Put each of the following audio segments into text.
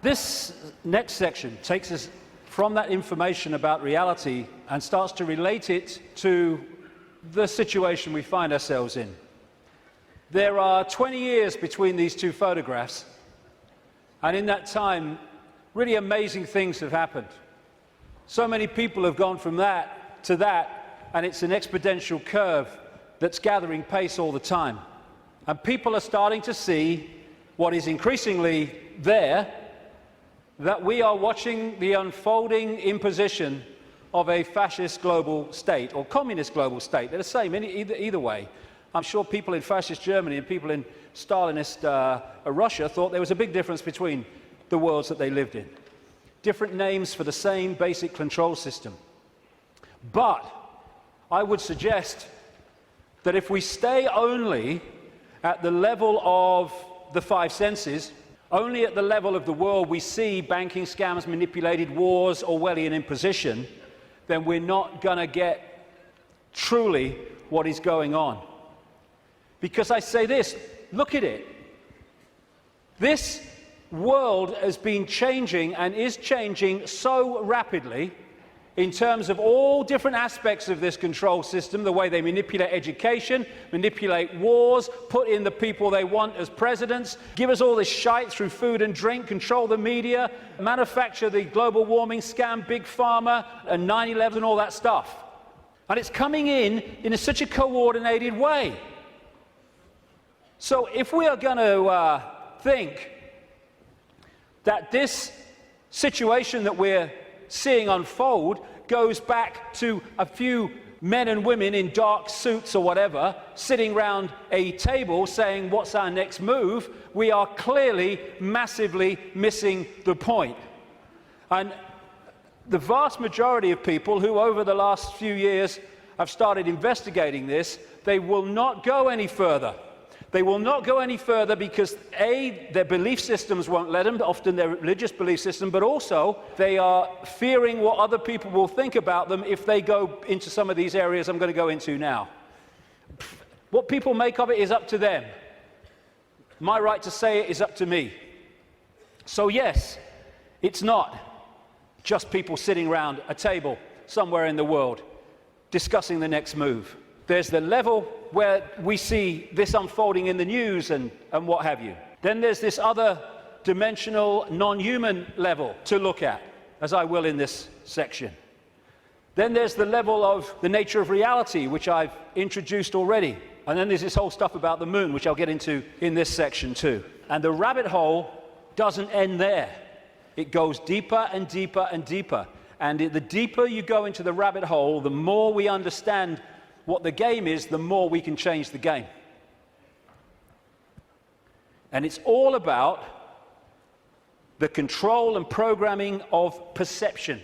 This next section takes us from that information about reality and starts to relate it to the situation we find ourselves in. There are 20 years between these two photographs, and in that time, really amazing things have happened. So many people have gone from that to that, and it's an exponential curve that's gathering pace all the time. And people are starting to see what is increasingly there, that we are watching the unfolding imposition of a fascist global state or communist global state. They're the same either way. I'm sure people in fascist Germany and people in Stalinist Russia thought there was a big difference between the worlds that they lived in. Different names for the same basic control system. But I would suggest that if we stay only at the level of the five senses, only at the level of the world we see banking scams, manipulated wars, Orwellian imposition, then we're not going to get truly what is going on. Because I say this, look at it. This world has been changing and is changing so rapidly in terms of all different aspects of this control system, the way they manipulate education, manipulate wars, put in the people they want as presidents, give us all this shite through food and drink, control the media, manufacture the global warming scam, big pharma, and 9/11 and all that stuff. And it's coming in such a coordinated way. So if we are going to think that this situation that we're seeing unfold goes back to a few men and women in dark suits or whatever sitting round a table saying what's our next move, we are clearly massively missing the point. And the vast majority of people who over the last few years have started investigating this, they will not go any further. They will not go any further because A, their belief systems won't let them, often their religious belief system, but also they are fearing what other people will think about them if they go into some of these areas I'm going to go into now. What people make of it is up to them. My right to say it is up to me. So yes, it's not just people sitting around a table somewhere in the world discussing the next move. There's the level where we see this unfolding in the news and what have you. Then there's this other dimensional, non-human level to look at, as I will in this section. Then there's the level of the nature of reality, which I've introduced already. And then there's this whole stuff about the moon, which I'll get into in this section too. And the rabbit hole doesn't end there. It goes deeper and deeper and deeper. And the deeper you go into the rabbit hole, the more we understand what the game is, the more we can change the game. And it's all about the control and programming of perception.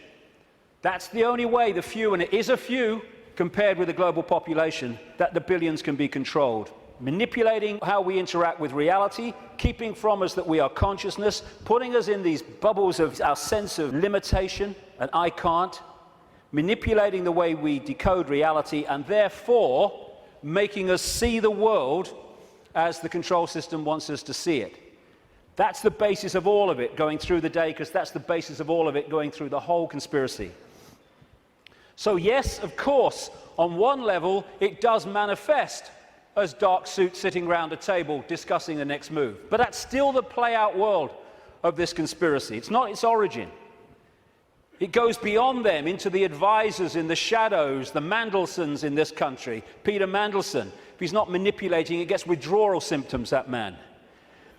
That's the only way the few, and it is a few compared with the global population, that the billions can be controlled. Manipulating how we interact with reality, keeping from us that we are consciousness, putting us in these bubbles of our sense of limitation, and I can't, manipulating the way we decode reality, and therefore making us see the world as the control system wants us to see it. That's the basis of all of it going through the day, because that's the basis of all of it going through the whole conspiracy. So yes, of course, on one level, it does manifest as dark suits sitting around a table discussing the next move. But that's still the play-out world of this conspiracy. It's not its origin. It goes beyond them into the advisors in the shadows, the Mandelsons in this country. Peter Mandelson, if he's not manipulating, he gets withdrawal symptoms, that man.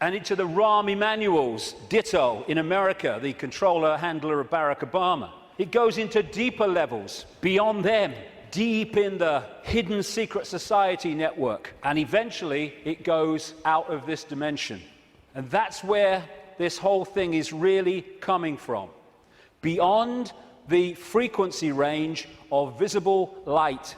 And into the Rahm Emanuels, ditto, in America, the controller, handler of Barack Obama. It goes into deeper levels, beyond them, deep in the hidden secret society network. And eventually, it goes out of this dimension. And that's where this whole thing is really coming from. Beyond the frequency range of visible light.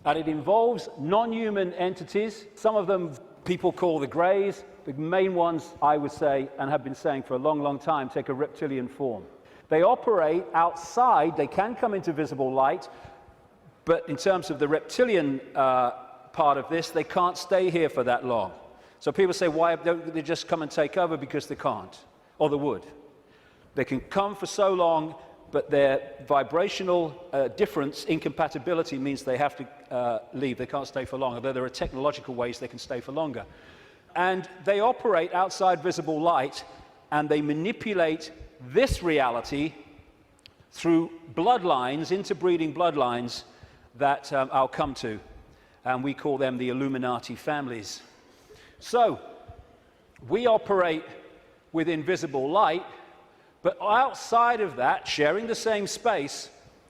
And it involves non-human entities. Some of them people call the greys. The main ones, I would say, and have been saying for a long, long time, take a reptilian form. They operate outside. They can come into visible light, but in terms of the reptilian part of this, they can't stay here for that long. So people say, why don't they just come and take over? Because they can't, or they would. They can come for so long, but their vibrational difference, incompatibility, means they have to leave. They can't stay for long, although there are technological ways they can stay for longer. And they operate outside visible light, and they manipulate this reality through bloodlines, interbreeding bloodlines that I'll come to. And we call them the Illuminati families. So, we operate with invisible light, but outside of that, sharing the same space,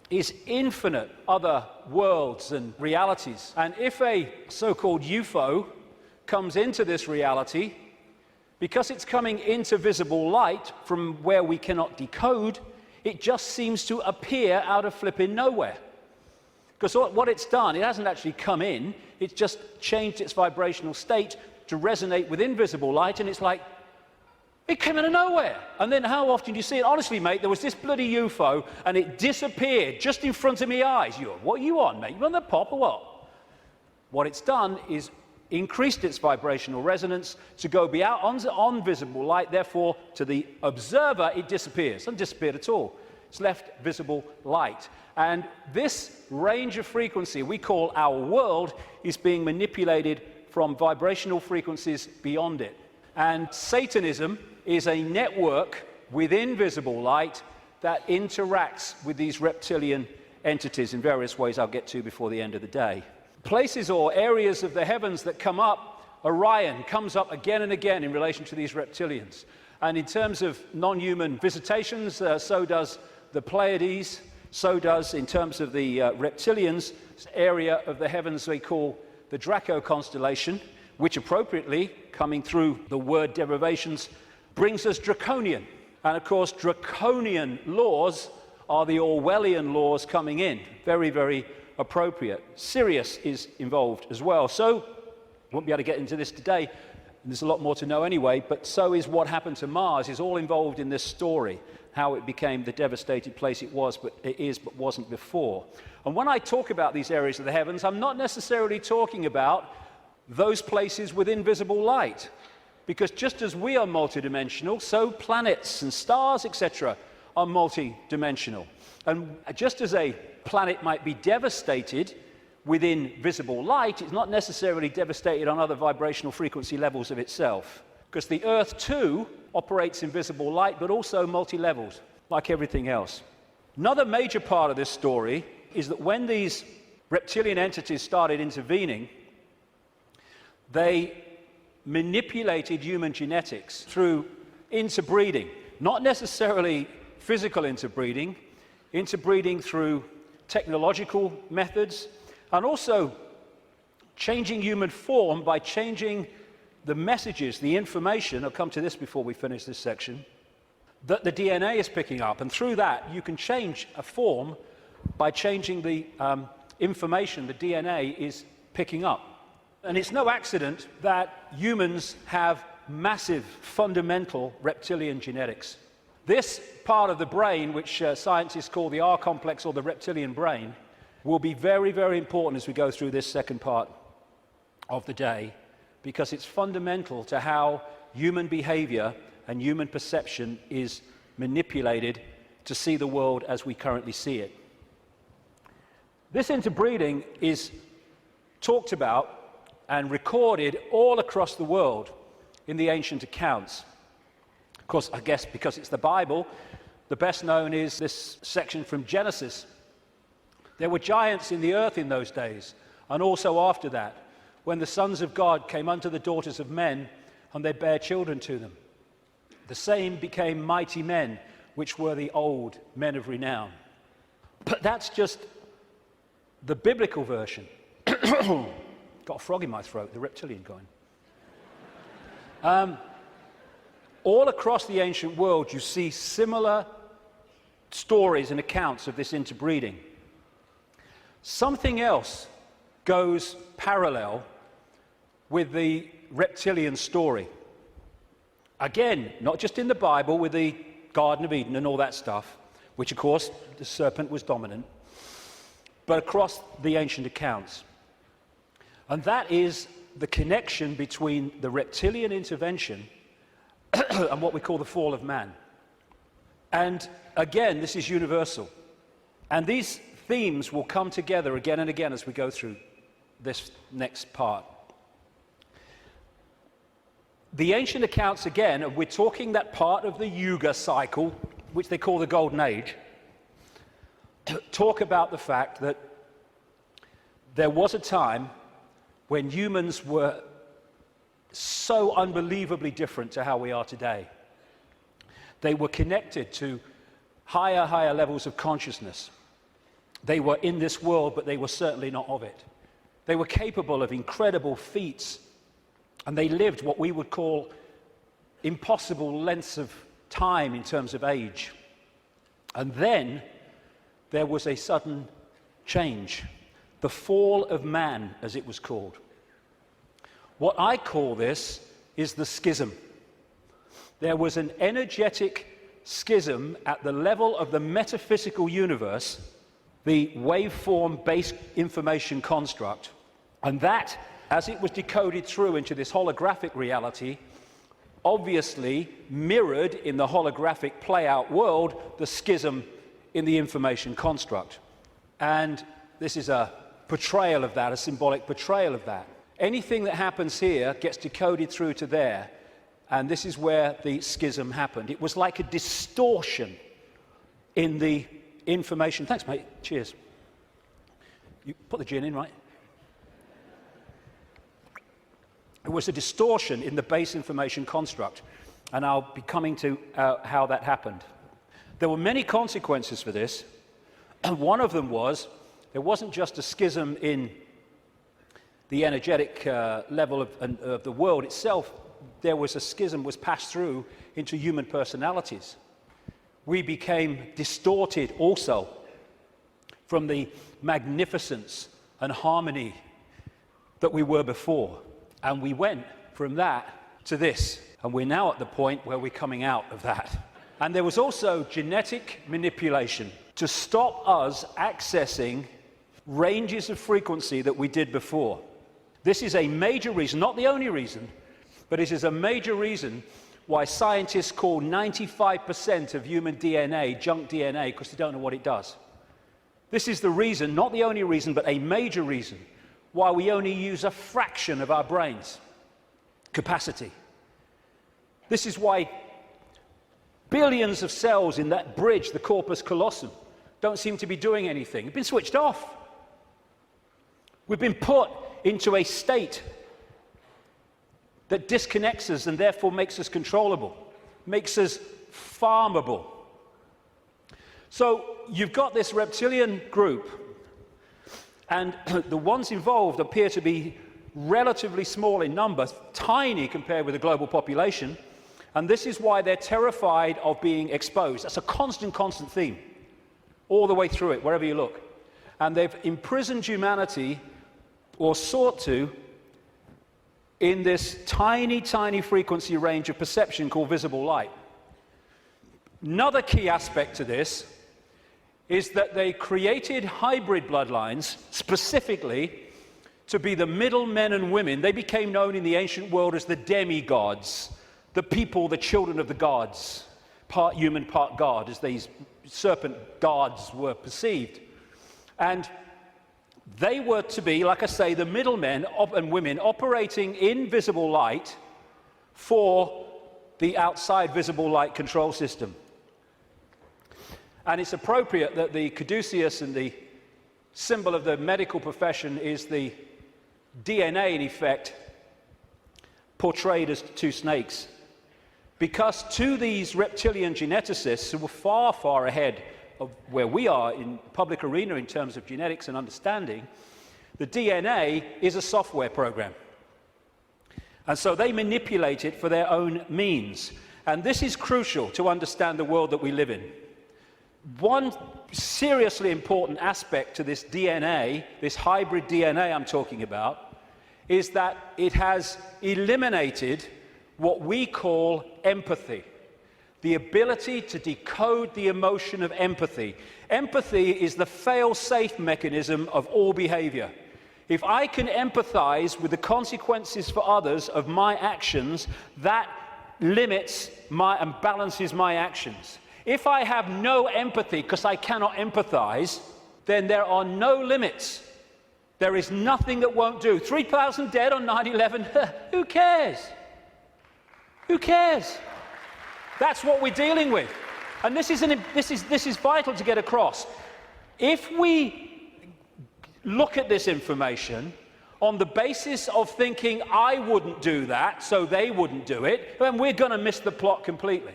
is infinite other worlds and realities. And if a so-called UFO comes into this reality, because it's coming into visible light from where we cannot decode, it just seems to appear out of flipping nowhere. Because what it's done, it hasn't actually come in, it's just changed its vibrational state to resonate with invisible light, and it's like, it came out of nowhere. And then how often do you see it? Honestly, mate, there was this bloody UFO, and it disappeared just in front of my eyes. What are you on, mate? You on the pop or what? What it's done is increased its vibrational resonance to go beyond on visible light. Therefore, to the observer, it disappears. It hasn't disappeared at all. It's left visible light. And this range of frequency we call our world is being manipulated from vibrational frequencies beyond it. And Satanism is a network within visible light that interacts with these reptilian entities in various ways I'll get to before the end of the day. Places or areas of the heavens that come up, Orion comes up again and again in relation to these reptilians. And in terms of non-human visitations, so does the Pleiades, so does, in terms of the reptilians, area of the heavens they call the Draco constellation, which appropriately, coming through the word derivations, brings us draconian. And of course, draconian laws are the Orwellian laws coming in. Very, very appropriate. Sirius is involved as well. So, won't be able to get into this today. There's a lot more to know anyway, but so is what happened to Mars is all involved in this story, how it became the devastated place it was, but it is, but wasn't before. And when I talk about these areas of the heavens, I'm not necessarily talking about those places with invisible light, because just as we are multidimensional, so planets and stars, etc., are multidimensional. And just as a planet might be devastated within visible light, it's not necessarily devastated on other vibrational frequency levels of itself, because the Earth too operates in visible light, but also multi-levels, like everything else. Another major part of this story is that when these reptilian entities started intervening, they manipulated human genetics through interbreeding, not necessarily physical interbreeding, interbreeding through technological methods, and also changing human form by changing the messages, the information, I'll come to this before we finish this section, that the DNA is picking up. And through that, you can change a form by changing the information the DNA is picking up. And it's no accident that humans have massive, fundamental reptilian genetics. This part of the brain, which scientists call the R complex or the reptilian brain, will be very, very important as we go through this second part of the day, because it's fundamental to how human behavior and human perception is manipulated to see the world as we currently see it. This interbreeding is talked about and recorded all across the world in the ancient accounts. Of course, I guess because it's the Bible, the best known is this section from Genesis. There were giants in the earth in those days, and also after that, when the sons of God came unto the daughters of men, and they bare children to them. The same became mighty men, which were the old men of renown. But that's just the biblical version. Got a frog in my throat, the reptilian going. All across the ancient world, you see similar stories and accounts of this interbreeding. Something else goes parallel with the reptilian story. Again, not just in the Bible with the Garden of Eden and all that stuff, which of course the serpent was dominant, but across the ancient accounts. And that is the connection between the reptilian intervention and what we call the fall of man. And again, this is universal. And these themes will come together again and again as we go through this next part. The ancient accounts, again, and we're talking that part of the Yuga cycle, which they call the Golden Age, talk about the fact that there was a time when humans were so unbelievably different to how we are today. They were connected to higher levels of consciousness. They were in this world, but they were certainly not of it. They were capable of incredible feats, and they lived what we would call impossible lengths of time in terms of age. And then there was a sudden change, the fall of man, as it was called. What I call this is the schism. There was an energetic schism at the level of the metaphysical universe, the waveform-based information construct, and that, as it was decoded through into this holographic reality, obviously mirrored in the holographic play-out world the schism in the information construct. And this is a portrayal of that, a symbolic portrayal of that. Anything that happens here gets decoded through to there, and this is where the schism happened. It was like a distortion in the information. Thanks, mate. Cheers. You put the gin in, right? It was a distortion in the base information construct, and I'll be coming to how that happened. There were many consequences for this, and one of them was there wasn't just a schism in the energetic level of the world itself. There was a schism was passed through into human personalities. We became distorted also from the magnificence and harmony that we were before. And we went from that to this. And we're now at the point where we're coming out of that. And there was also genetic manipulation to stop us accessing ranges of frequency that we did before. This is a major reason, not the only reason, but it is a major reason why scientists call 95% of human DNA junk DNA, because they don't know what it does. This is the reason, not the only reason, but a major reason why we only use a fraction of our brain's capacity. This is why billions of cells in that bridge, the corpus callosum, don't seem to be doing anything. They've been switched off. We've been put into a state that disconnects us and therefore makes us controllable, makes us farmable. So you've got this reptilian group, and the ones involved appear to be relatively small in number, tiny compared with the global population, and this is why they're terrified of being exposed. That's a constant theme, all the way through it, wherever you look. And they've imprisoned humanity, or sought to, in this tiny frequency range of perception called visible light. Another key aspect to this is that they created hybrid bloodlines specifically to be the middle men and women. They became known in the ancient world as the demigods, the people, the children of the gods, part human, part god, as these serpent gods were perceived. And they were to be, like I say, the middlemen and women operating in visible light for the outside visible light control system. And it's appropriate that the caduceus and the symbol of the medical profession is the DNA, in effect, portrayed as two snakes. Because to these reptilian geneticists who were far ahead of where we are in public arena in terms of genetics and understanding, the DNA is a software program. And so they manipulate it for their own means. And this is crucial to understand the world that we live in. One seriously important aspect to this DNA, this hybrid DNA I'm talking about, is that it has eliminated what we call empathy, the ability to decode the emotion of empathy. Empathy is the fail-safe mechanism of all behavior. If I can empathize with the consequences for others of my actions, that limits and balances my actions. If I have no empathy because I cannot empathize, then there are no limits. There is nothing that won't do. 3,000 dead on 9/11, who cares? Who cares? That's what we're dealing with. And this is vital to get across. If we look at this information on the basis of thinking I wouldn't do that, so they wouldn't do it, then we're going to miss the plot completely.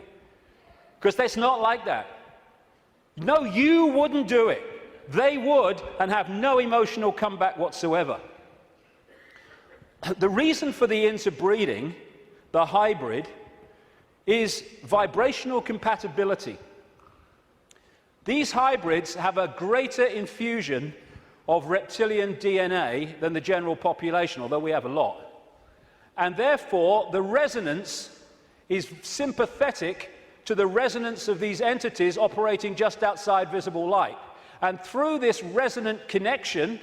Because that's not like that. No, you wouldn't do it. They would, and have no emotional comeback whatsoever. The reason for the interbreeding, the hybrid, is vibrational compatibility. These hybrids have a greater infusion of reptilian DNA than the general population, although we have a lot. And therefore, the resonance is sympathetic to the resonance of these entities operating just outside visible light. And through this resonant connection,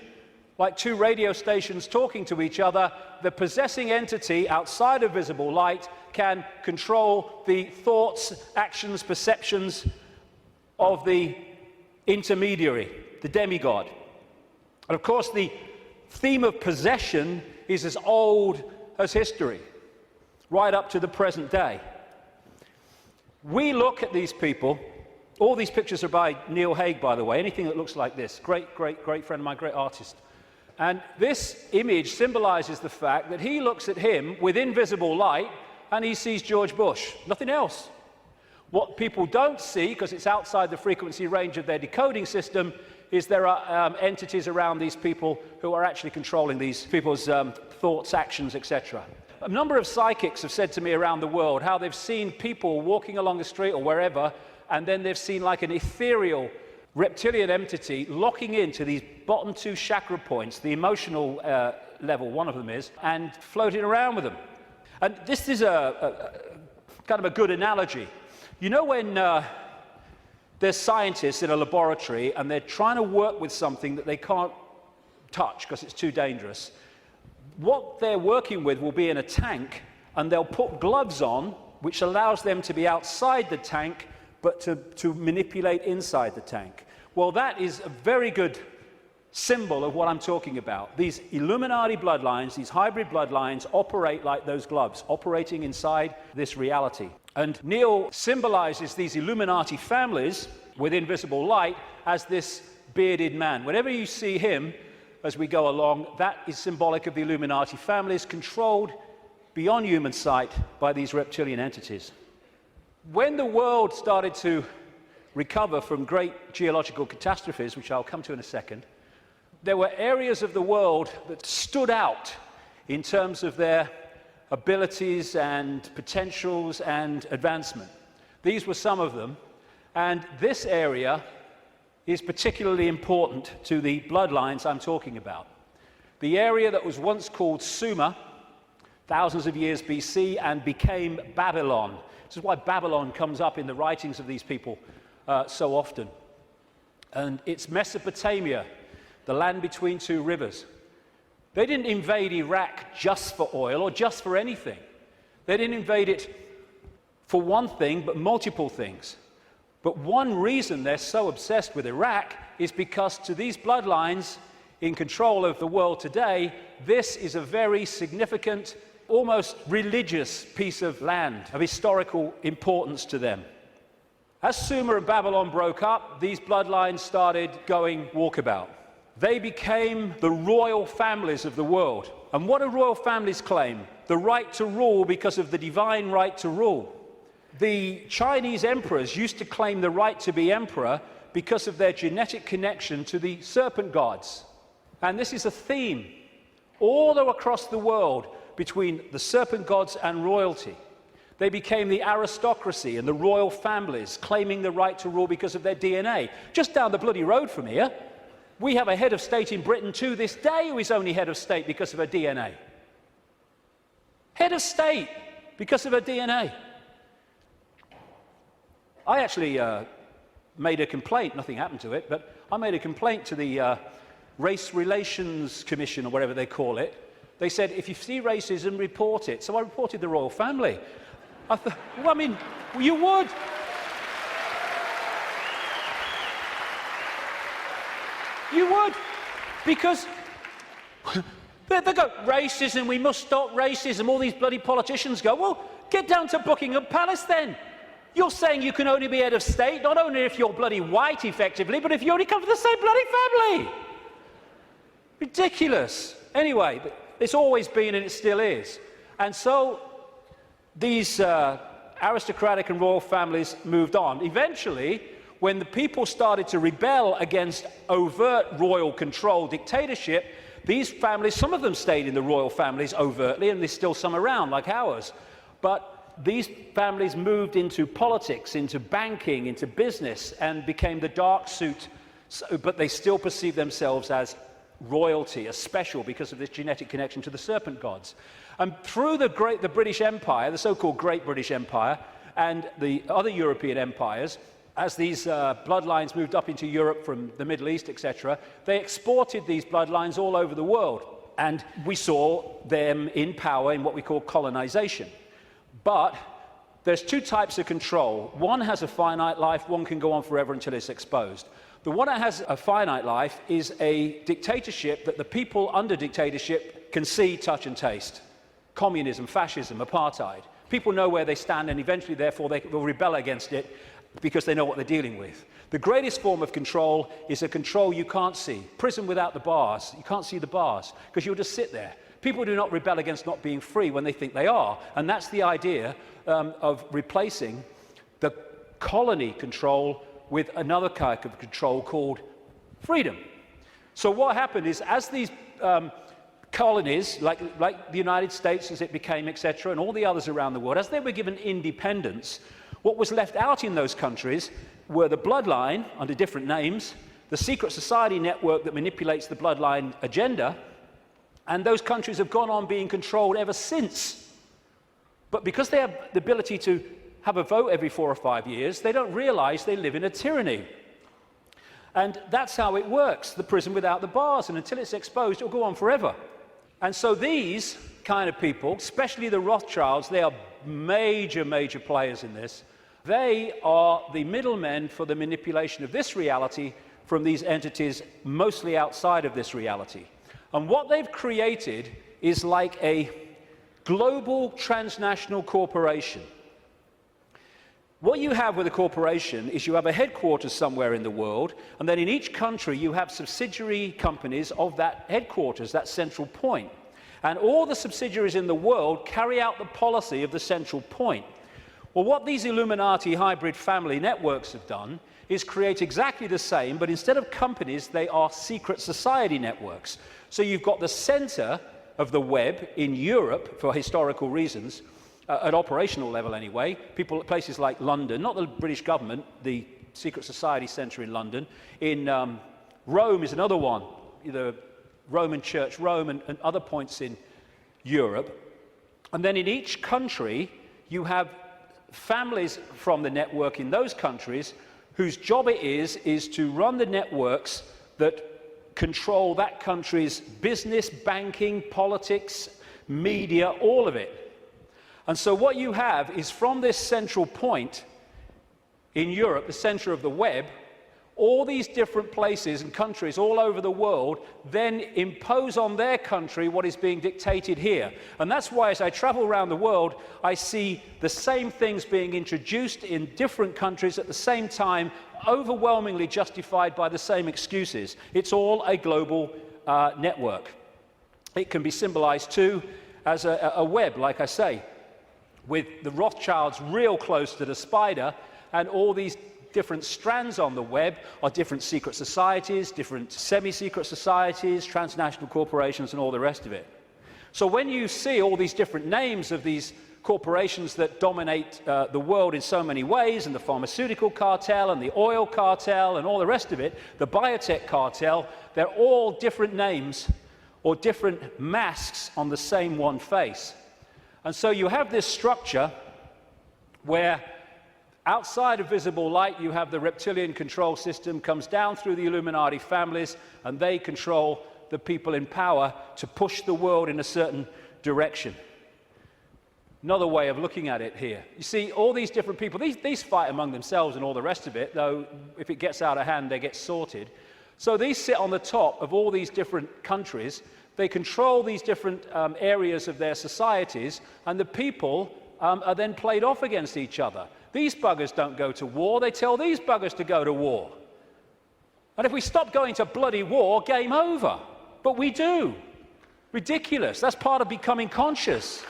like two radio stations talking to each other, the possessing entity outside of visible light can control the thoughts, actions, perceptions of the intermediary, the demigod. And of course, the theme of possession is as old as history, right up to the present day. We look at these people. All these pictures are by Neil Haig, by the way. Anything that looks like this. Great friend of mine, great artist. And this image symbolizes the fact that he looks at him with invisible light and he sees George Bush. Nothing else. What people don't see, because it's outside the frequency range of their decoding system, is there are entities around these people who are actually controlling these people's thoughts, actions, etc. A number of psychics have said to me around the world how they've seen people walking along the street or wherever, and then they've seen like an ethereal reptilian entity locking into these bottom two chakra points, the emotional level, one of them is, and floating around with them. And this is a kind of a good analogy. You know when there's scientists in a laboratory and they're trying to work with something that they can't touch because it's too dangerous, what they're working with will be in a tank, and they'll put gloves on, which allows them to be outside the tank, but to manipulate inside the tank. Well, that is a very good symbol of what I'm talking about. These Illuminati bloodlines, these hybrid bloodlines, operate like those gloves, operating inside this reality. And Neil symbolizes these Illuminati families with invisible light as this bearded man. Whenever you see him, as we go along, that is symbolic of the Illuminati families controlled beyond human sight by these reptilian entities. When the world started to recover from great geological catastrophes, which I'll come to in a second, there were areas of the world that stood out in terms of their abilities and potentials and advancement. These were some of them, and this area is particularly important to the bloodlines I'm talking about. The area that was once called Sumer, thousands of years BC, and became Babylon. This is why Babylon comes up in the writings of these people so often. And it's Mesopotamia, the land between two rivers. They didn't invade Iraq just for oil or just for anything. They didn't invade it for one thing, but multiple things. But one reason they're so obsessed with Iraq is because to these bloodlines in control of the world today, this is a very significant, almost religious piece of land, of historical importance to them. As Sumer and Babylon broke up, these bloodlines started going walkabout. They became the royal families of the world. And what do royal families claim? The right to rule because of the divine right to rule. The Chinese emperors used to claim the right to be emperor because of their genetic connection to the serpent gods. And this is a theme all across the world between the serpent gods and royalty. They became the aristocracy and the royal families, claiming the right to rule because of their DNA. Just down the bloody road from here, we have a head of state in Britain to this day who is only head of state because of her DNA. Head of state because of her DNA. I actually made a complaint, nothing happened to it, but I made a complaint to the Race Relations Commission, or whatever they call it. They said, if you see racism, report it. So I reported the royal family. I thought, well, I mean, you would. You would. Because they go, racism, we must stop racism. All these bloody politicians go, well, get down to Buckingham Palace then. You're saying you can only be head of state, not only if you're bloody white, effectively, but if you only come from the same bloody family. Ridiculous. Anyway, it's always been and it still is. And so these aristocratic and royal families moved on. Eventually, when the people started to rebel against overt royal control dictatorship, these families, some of them stayed in the royal families overtly, and there's still some around, like ours. But these families moved into politics, into banking, into business, and became the dark suit, but they still perceive themselves as royalty, as special, because of this genetic connection to the serpent gods. And through the British Empire, the so-called Great British Empire, and the other European empires, as these bloodlines moved up into Europe from the Middle East, etc., they exported these bloodlines all over the world. And we saw them in power in what we call colonization. But there's two types of control. One has a finite life, one can go on forever until it's exposed. The one that has a finite life is a dictatorship that the people under dictatorship can see, touch, and taste. Communism, fascism, apartheid. People know where they stand, and eventually, therefore, they will rebel against it because they know what they're dealing with. The greatest form of control is a control you can't see. Prison without the bars. You can't see the bars because you'll just sit there. People do not rebel against not being free when they think they are. And that's the idea of replacing the colony control with another kind of control called freedom. So what happened is, as these colonies, like the United States as it became, etc., and all the others around the world, as they were given independence, what was left out in those countries were the bloodline, under different names, the secret society network that manipulates the bloodline agenda, and those countries have gone on being controlled ever since. But because they have the ability to have a vote every 4 or 5 years, they don't realize they live in a tyranny. And that's how it works, the prison without the bars. And until it's exposed, it'll go on forever. And so these kind of people, especially the Rothschilds, they are major, major players in this. They are the middlemen for the manipulation of this reality from these entities mostly outside of this reality. And what they've created is like a global transnational corporation. What you have with a corporation is you have a headquarters somewhere in the world, and then in each country you have subsidiary companies of that headquarters, that central point. And all the subsidiaries in the world carry out the policy of the central point. Well, what these Illuminati hybrid family networks have done is create exactly the same, but instead of companies, they are secret society networks. So you've got the center of the web in Europe for historical reasons, at operational level anyway, places like London, not the British government, the secret society center in London. In Rome is another one, the Roman Church, Rome, and other points in Europe. And then in each country, you have families from the network in those countries whose job it is to run the networks that control that country's business, banking, politics, media, all of it. And so what you have is, from this central point in Europe, the center of the web, all these different places and countries all over the world then impose on their country what is being dictated here. And that's why, as I travel around the world, I see the same things being introduced in different countries at the same time, overwhelmingly justified by the same excuses. It's all a global network. It can be symbolized too as a web, like I say, with the Rothschilds real close to the spider, and all these different strands on the web are different secret societies, different semi-secret societies, transnational corporations, and all the rest of it. So when you see all these different names of these corporations that dominate the world in so many ways, and the pharmaceutical cartel and the oil cartel and all the rest of it, the biotech cartel, they're all different names or different masks on the same one face. And so you have this structure where outside of visible light you have the reptilian control system, comes down through the Illuminati families, and they control the people in power to push the world in a certain direction. Another way of looking at it here. You see, all these different people, these fight among themselves and all the rest of it, though if it gets out of hand, they get sorted. So these sit on the top of all these different countries. They control these different areas of their societies, and the people are then played off against each other. These buggers don't go to war, they tell these buggers to go to war. And if we stop going to bloody war, game over. But we do. Ridiculous. That's part of becoming conscious.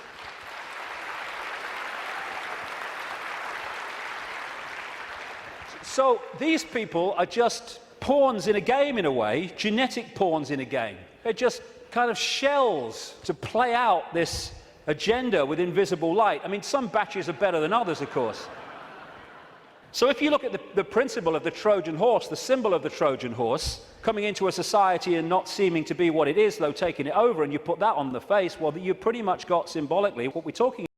So these people are just pawns in a game, in a way, genetic pawns in a game. They're just kind of shells to play out this agenda with invisible light. I mean, some batches are better than others, of course. So if you look at the principle of the Trojan horse, the symbol of the Trojan horse, coming into a society and not seeming to be what it is, though taking it over, and you put that on the face, well, you pretty much got symbolically what we're talking about.